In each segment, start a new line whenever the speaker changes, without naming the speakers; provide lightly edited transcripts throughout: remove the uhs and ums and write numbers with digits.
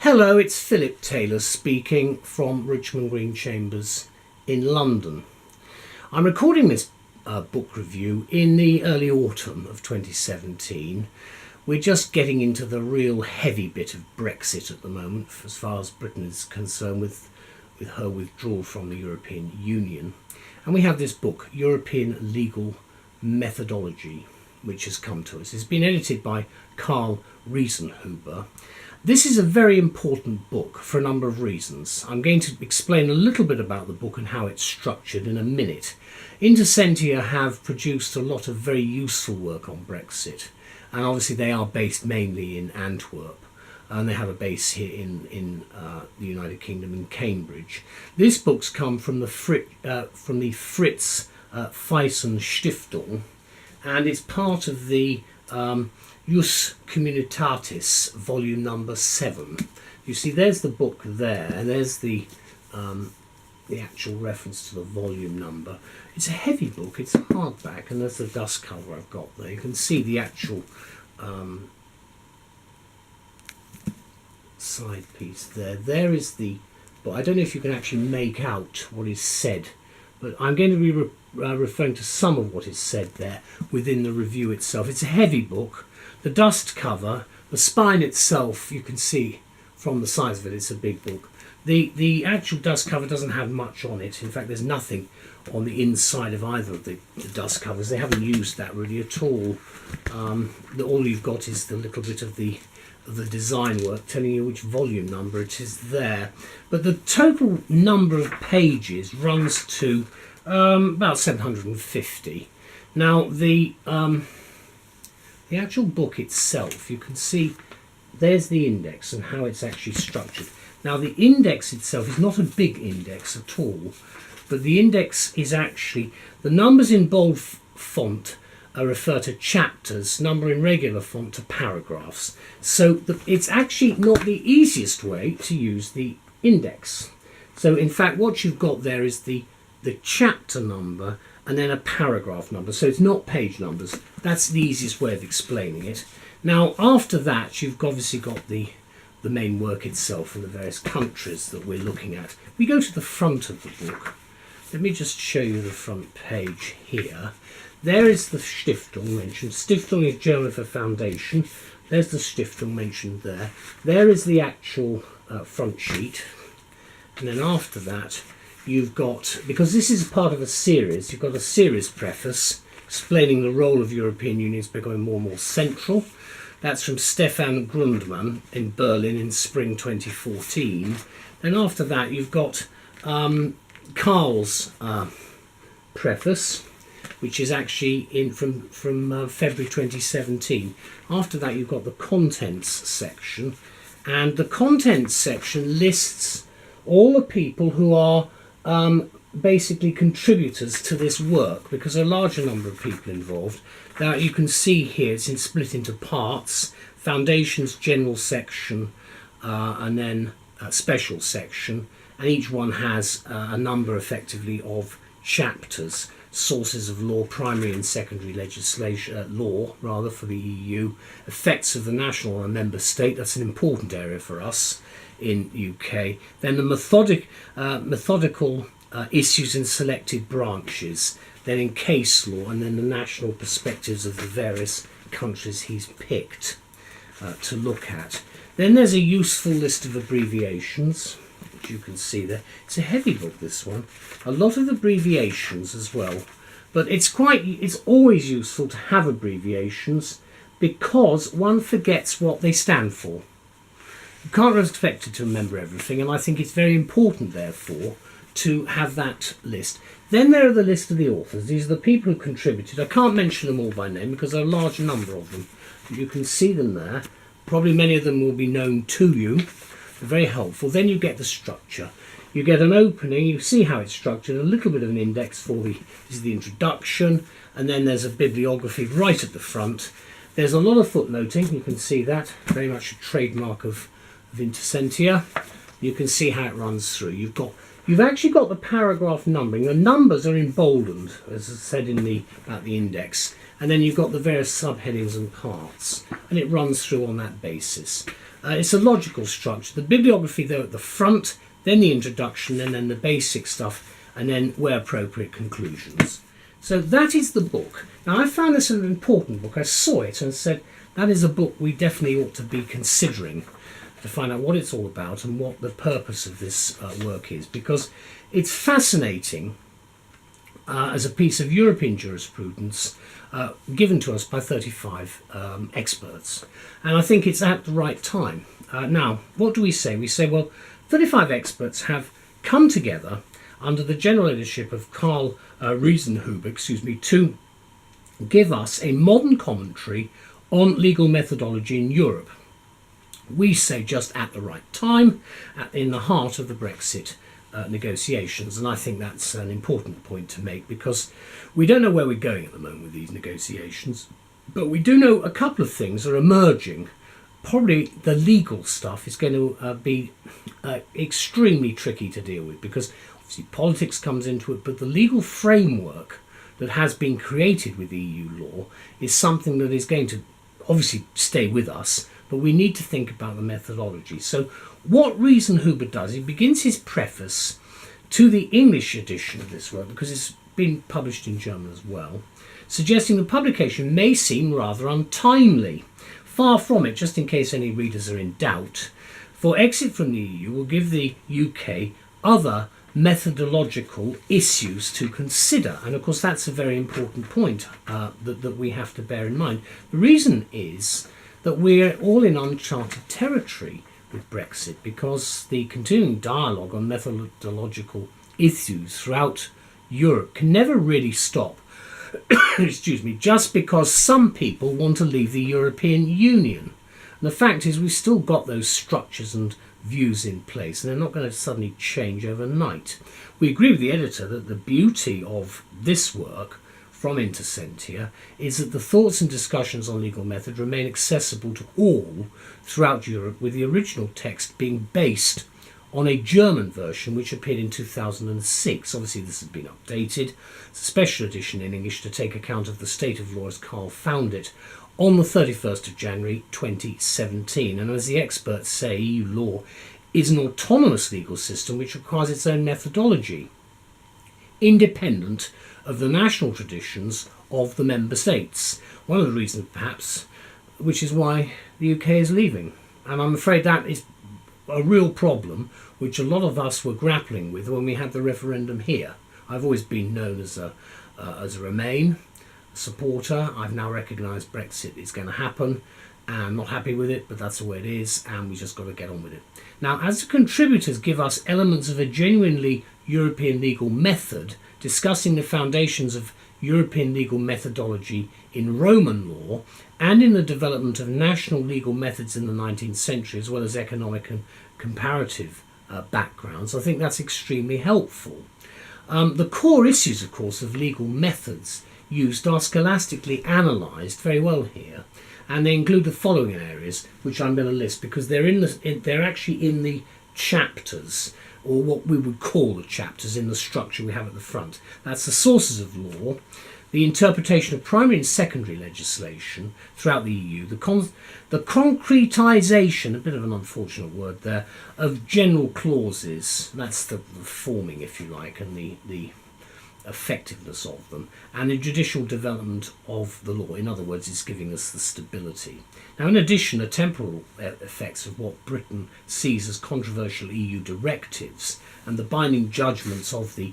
Hello, it's Philip Taylor speaking from Richmond Green Chambers in London. I'm recording this book review in the early autumn of 2017. We're just getting into the real heavy bit of Brexit at the moment, as far as Britain is concerned, with her withdrawal from the European Union. And we have this book, European Legal Methodology, which has come to us. It's been edited by Karl Riesenhuber. This is a very important book for a number of reasons. I'm going to explain a little bit about the book and how it's structured in a minute. INTERSENTIA have produced a lot of very useful work on Brexit, and obviously they are based mainly in Antwerp, and they have a base here in the United Kingdom in Cambridge. This book's come from the Fritz Thyssen Stiftung, and it's part of the Jus Communitatis, volume number 7. You see, there's the book there, and there's the actual reference to the volume number. It's a heavy book, it's a hardback, and there's the dust cover I've got there. You can see the actual side piece there. There is the book. I don't know if you can actually make out what is said, but I'm going to be referring to some of what is said there within the review itself. It's a heavy book. The dust cover, the spine itself, you can see from the size of it, it's a big book. The actual dust cover doesn't have much on it. In fact, there's nothing on the inside of either of the dust covers. They haven't used that really at all. All you've got is the little bit of the design work telling you which volume number it is there. But the total number of pages runs to about 750. Now, the actual book itself, you can see there's the index and how it's actually structured. Now, the index itself is not a big index at all, but the index is actually, the numbers in bold font refer to chapters, number in regular font to paragraphs. So it's actually not the easiest way to use the index. So in fact, what you've got there is the chapter number and then a paragraph number. So it's not page numbers. That's the easiest way of explaining it. Now, after that, you've obviously got the main work itself and the various countries that we're looking at. We go to the front of the book. Let me just show you the front page here. There is the Stiftung mentioned. Stiftung is German for foundation. There's the Stiftung mentioned there. There is the actual front sheet. And then after that, you've got, because this is part of a series, you've got a series preface explaining the role of European unions becoming more and more central. That's from Stefan Grundmann in Berlin in spring 2014. Then after that, you've got Karl's preface, which is actually from February 2017. After that, you've got the contents section, and the contents section lists all the people who are basically contributors to this work, because there are a larger number of people involved. Now you can see here it's split into parts: foundations, general section, and then a special section, and each one has a number effectively of chapters: sources of law, primary and secondary legislation, law rather, for the EU, effects of the national and member state. That's an important area for us in UK. Then the methodical issues in selected branches, then in case law, and then the national perspectives of the various countries he's picked to look at. Then there's a useful list of abbreviations, which you can see there. It's a heavy book, this one. A lot of abbreviations as well, but it's always useful to have abbreviations because one forgets what they stand for. You can't expect it to remember everything, and I think it's very important, therefore, to have that list. Then there are the list of the authors. These are the people who contributed. I can't mention them all by name because there are a large number of them. You can see them there. Probably many of them will be known to you. They're very helpful. Then you get the structure. You get an opening. You see how it's structured. A little bit of an index for this is the introduction, and then there's a bibliography right at the front. There's a lot of footnoting. You can see that. Very much a trademark of INTERSENTIA. You can see how it runs through. You've actually got the paragraph numbering. The numbers are emboldened, as I said about the index, and then you've got the various subheadings and parts, and it runs through on that basis. It's a logical structure. The bibliography, though, at the front, then the introduction, and then the basic stuff, and then, where appropriate, conclusions. So that is the book. Now, I found this an important book. I saw it and said, that is a book we definitely ought to be considering to find out what it's all about and what the purpose of this work is, because it's fascinating as a piece of European jurisprudence given to us by 35 experts. And I think it's at the right time. Now, what do we say? We say, well, 35 experts have come together under the general editorship of Karl Riesenhuber, to give us a modern commentary on legal methodology in Europe. We say just at the right time, in the heart of the Brexit negotiations, and I think that's an important point to make, because we don't know where we're going at the moment with these negotiations, but we do know a couple of things are emerging. Probably the legal stuff is going to be extremely tricky to deal with, because obviously politics comes into it, but the legal framework that has been created with EU law is something that is going to obviously stay with us, but we need to think about the methodology. So what Riesenhuber does, he begins his preface to the English edition of this work, because it's been published in German as well, suggesting the publication may seem rather untimely. Far from it, just in case any readers are in doubt, for exit from the EU will give the UK other methodological issues to consider. And of course that's a very important point that we have to bear in mind. The reason is that we're all in uncharted territory with Brexit, because the continuing dialogue on methodological issues throughout Europe can never really stop excuse me, just because some people want to leave the European Union. And the fact is we've still got those structures and views in place, and they're not going to suddenly change overnight. We agree with the editor that the beauty of this work from INTERSENTIA is that the thoughts and discussions on legal method remain accessible to all throughout Europe, with the original text being based on a German version which appeared in 2006. Obviously this has been updated. It's a special edition in English to take account of the state of law as Karl found it on the 31st of January 2017. And as the experts say, EU law is an autonomous legal system which requires its own methodology, independent of the national traditions of the member states. One of the reasons, perhaps, which is why the UK is leaving. And I'm afraid that is a real problem which a lot of us were grappling with when we had the referendum here. I've always been known as a Remain supporter. I've now recognised Brexit is going to happen, and I'm not happy with it, but that's the way it is, and we just got to get on with it. Now, as the contributors give us elements of a genuinely European legal method, discussing the foundations of European legal methodology in Roman law and in the development of national legal methods in the 19th century, as well as economic and comparative backgrounds, I think that's extremely helpful. The core issues, of course, of legal methods used are scholastically analysed very well here, and they include the following areas, which I'm going to list because they're actually in the chapters, or what we would call the chapters in the structure we have at the front. That's the sources of law, the interpretation of primary and secondary legislation throughout the EU, the concretisation, a bit of an unfortunate word there, of general clauses, that's the forming, if you like, and the effectiveness of them, and the judicial development of the law. In other words, it's giving us the stability. Now, in addition, the temporal effects of what Britain sees as controversial EU directives and the binding judgments of the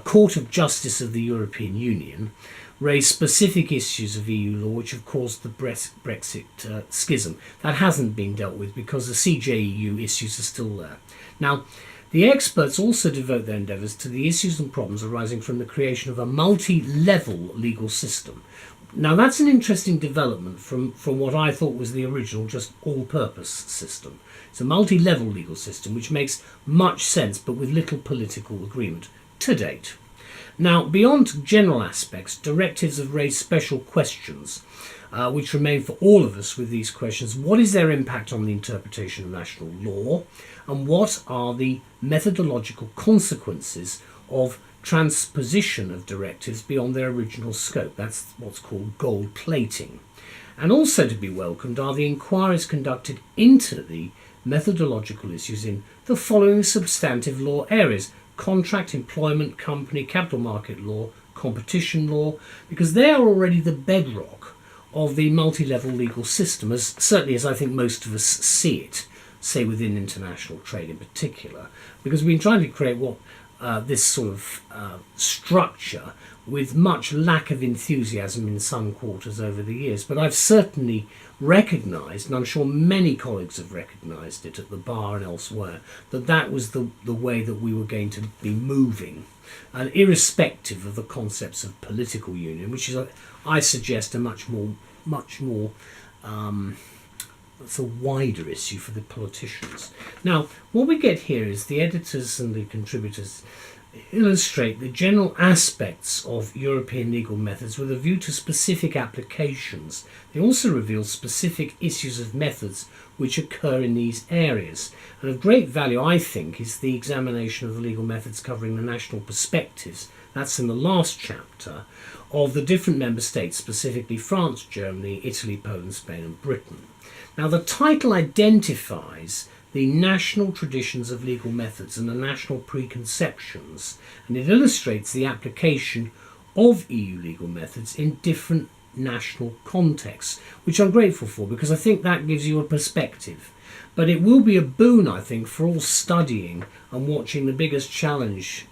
Court of Justice of the European Union raise specific issues of EU law which have caused the Brexit schism. That hasn't been dealt with because the CJEU issues are still there. Now, the experts also devote their endeavours to the issues and problems arising from the creation of a multi-level legal system. Now, that's an interesting development from what I thought was the original just all-purpose system. It's a multi-level legal system which makes much sense but with little political agreement to date. Now, beyond general aspects, directives have raised special questions which remain for all of us with these questions. What is their impact on the interpretation of national law? And what are the methodological consequences of transposition of directives beyond their original scope? That's what's called gold plating. And also to be welcomed are the inquiries conducted into the methodological issues in the following substantive law areas: contract, employment, company, capital market law, competition law, because they are already the bedrock of the multi-level legal system, as certainly as I think most of us see it, say within international trade in particular, because we've been trying to create what this sort of structure with much lack of enthusiasm in some quarters over the years. But I've certainly recognised, and I'm sure many colleagues have recognised it at the bar and elsewhere, that that was the way that we were going to be moving, and irrespective of the concepts of political union, which is, I suggest, a much more it's a wider issue for the politicians. Now, what we get here is the editors and the contributors illustrate the general aspects of European legal methods with a view to specific applications. They also reveal specific issues of methods which occur in these areas. And of great value, I think, is the examination of the legal methods covering the national perspectives. That's in the last chapter, of the different member states, specifically France, Germany, Italy, Poland, Spain and Britain. Now, the title identifies the national traditions of legal methods and the national preconceptions, and it illustrates the application of EU legal methods in different national contexts, which I'm grateful for, because I think that gives you a perspective. But it will be a boon, I think, for all studying and watching the biggest challenge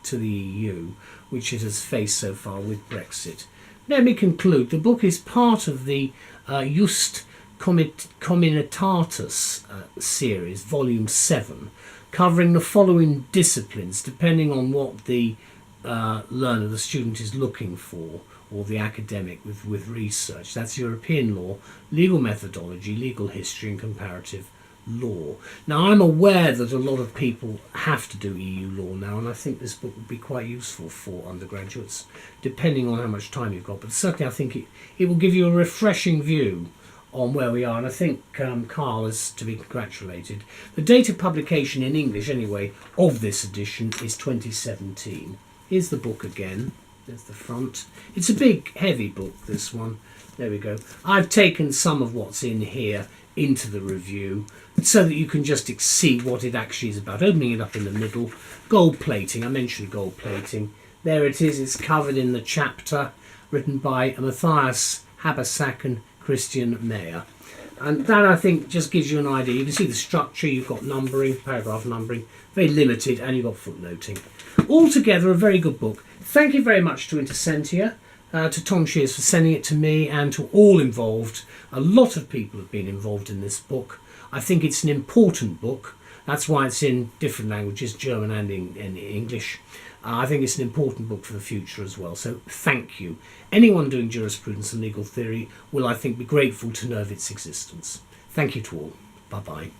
to the EU, which it has faced so far with Brexit. Let me conclude. The book is part of the Just Communitatis series, volume 7, covering the following disciplines depending on what the learner, the student, is looking for, or the academic with research. That's European law, legal methodology, legal history and comparative law. Now, I'm aware that a lot of people have to do EU law now, and I think this book would be quite useful for undergraduates, depending on how much time you've got. But certainly I think it will give you a refreshing view on where we are, and I think Karl is to be congratulated. The date of publication in English, anyway, of this edition is 2017. Here's the book again. There's the front. It's a big, heavy book, this one. There we go. I've taken some of what's in here into the review so that you can just see what it actually is about. Opening it up in the middle. Gold plating. I mentioned gold plating. There it is. It's covered in the chapter written by Matthias Habersack and Christian Mayer. And that, I think, just gives you an idea. You can see the structure. You've got numbering, paragraph numbering, very limited, and you've got footnoting. Altogether, a very good book. Thank you very much to INTERSENTIA, to Tom Shears for sending it to me, and to all involved. A lot of people have been involved in this book. I think it's an important book. That's why it's in different languages, German and in English. I think it's an important book for the future as well. So thank you. Anyone doing jurisprudence and legal theory will, I think, be grateful to know of its existence. Thank you to all. Bye-bye.